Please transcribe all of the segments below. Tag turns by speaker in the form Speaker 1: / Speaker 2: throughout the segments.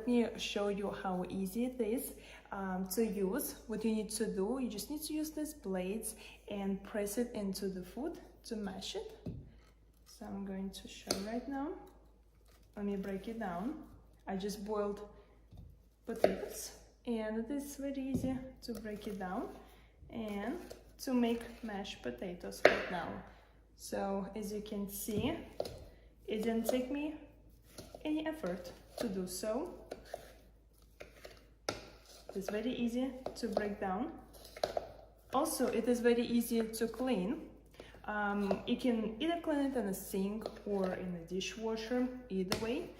Speaker 1: let me show you how easy it is to use. What you need to do, you just need to use these blades and press it into the food to mash it. So I'm going to show right now. Let me break it down. I just boiled potatoes, and it is very easy to break it down and to make mashed potatoes right now. So as you can see, it didn't take me any effort to do so. It's very easy to break down. Also, it is very easy to clean. You can either clean it in a sink or in a dishwasher, either way.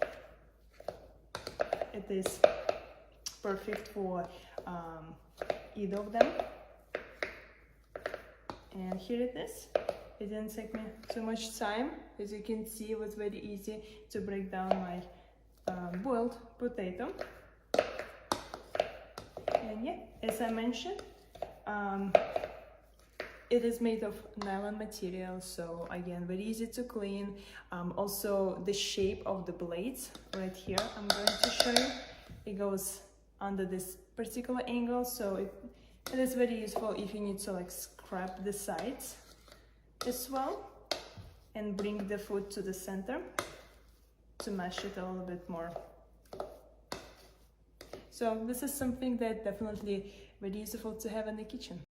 Speaker 1: It is perfect for either of them. And here it is. It didn't take me too much time. As you can see, it was very easy to break down my boiled potato. And yeah, as I mentioned, it is made of nylon material, so again, very easy to clean. Also, the shape of the blades right here, I'm going to show you. It goes under this particular angle, so it is very useful if you need to like scrape the sides as well and bring the food to the center to mash it a little bit more. So this is something that definitely very useful to have in the kitchen.